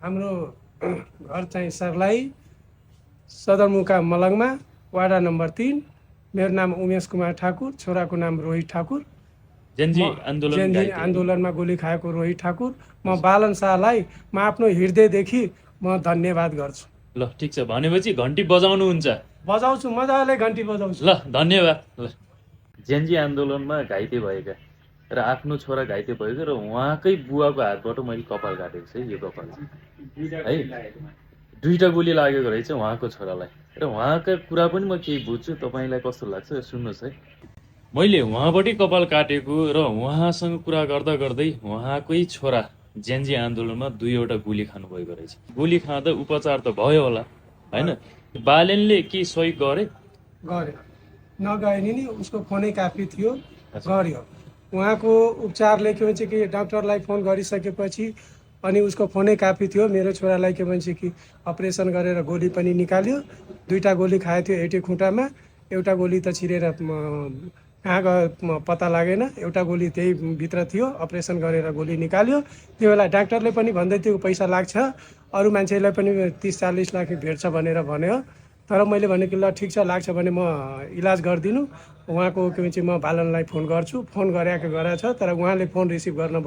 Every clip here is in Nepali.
हाम्रो घर चाहिँ सर्लाही सदरमुकाम मलङमा वाडा नम्बर 3। मेरो नाम उमेश कुमार ठाकुर, छोराको नाम रोहित ठाकुर। जेन्जी आन्दोलनमा गोली खाएको रोहित ठाकुर। म बालन शाहलाई म आफ्नो हृदयदेखि म धन्यवाद गर्छु। ल ठिक छ, भनेपछि घन्टी बजाउनुहुन्छ? बजाउँछु, मजाले घन्टी बजाउँछु। ल धन्यवाद। ल जेन्जी आन्दोलनमा घाइते भएका र आफ्नो छोरा घाइते भएको र उहाँकै बुवाको हातबाट मैले कपाल काटेको छु है। यो कपाल है, 2टा गोली लागेको रहेछ उहाँको छोरालाई। र उहाँका कुरा पनि म केही बुझ्छु, तपाईँलाई कस्तो लाग्छ सुन्नुहोस् है। मैले उहाँबाटै कपाल काटेको र उहाँसँग कुरा गर्दा गर्दै उहाँकै छोरा जेन्जी आन्दोलनमा 2वटा गोली खानुभएको रहेछ। गोली खाँदा उपचार त भयो होला होइन? बालेनले के सही गरे? नगए नि, उसको फोनै काफी थियो, गर्यो। उहाँको उपचारले के भन्छ कि डाक्टरलाई फोन गरिसकेपछि अनि उसको फोनै काफी थियो। मेरो छोरालाई के भन्छ कि अपरेसन गरेर गोली पनि निकाल्यो। 2टा गोली खाएको थियो एउटै खुट्टामा, एउटा गोली त छिरेर कहाँ गयो पत्ता लागेन, एउटा गोली त्यही भित्र थियो। अपरेसन गरेर गोली निकाल्यो। त्यो बेला डाक्टरले पनि भन्दै थियो पैसा लाग्छ, अरू मान्छेलाई पनि 30-40 लाख भेट्छ भनेर भन्यो। तर मैले भने कि ल ठिक छ, लाग्छ भने म इलाज गरिदिनु। उहाँको के भन्छ म बालनलाई फोन गर्छु। फोन गरेको छ, तर उहाँले फोन रिसिभ गर्नु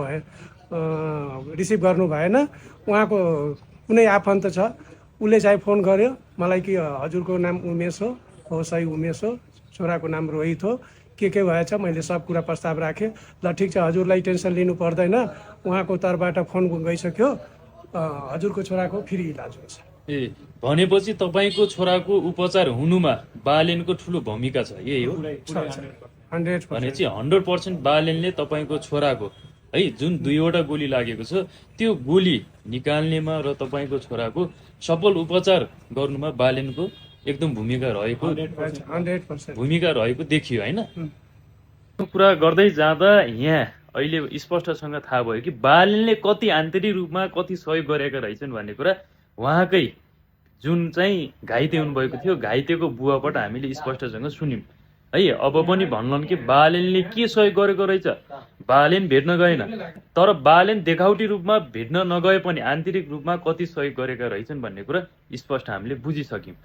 भएन। उहाँको कुनै आफन्त छ, उसले चाहिँ फोन गर्यो मलाई कि हजुरको नाम उमेश हो सही उमेश हो, छोराको नाम रोहित हो, के भएछ। मैले सब कुरा प्रस्ताव राखेँ। ल ठिक छ, हजुरलाई टेन्सन लिनु पर्दैन, उहाँको तर्फबाट फोन गइसक्यो, हजुरको छोराको फ्री इलाज हुन्छ। ए, भनेपछि तपाईँको छोराको उपचार हुनुमा बालेनको ठुलो भूमिका छ, यही हो? 100%। भनेपछि 100% बालेनले तपाईँको छोराको है जुन 2वटा गोली लागेको छ त्यो गोली निकाल्नेमा र तपाईँको छोराको सफल उपचार गर्नुमा बालेनको एकदम भूमिका रहेको 100% भूमिका रहेको देखियो होइन? कुरा गर्दै जाँदा यहाँ अहिले स्पष्टसँग थाहा भयो कि बालेनले कति आन्तरिक रूपमा कति सहयोग गरेका रहेछन् भन्ने कुरा उहाँकै जुन चाहिँ घाइते हुनुभएको थियो घाइतेको बुवाबाट हामीले स्पष्टसँग सुन्यौँ है। अब पनि भन्लान् कि बालेनले के सहयोग गरेको रहेछ। बालेन भेट्न गएन, तर बालेन देखाउटी रूपमा भेट्न नगए पनि आन्तरिक रूपमा कति सहयोग गरेका रहेछन् भन्ने कुरा स्पष्ट हामीले बुझिसक्यौँ।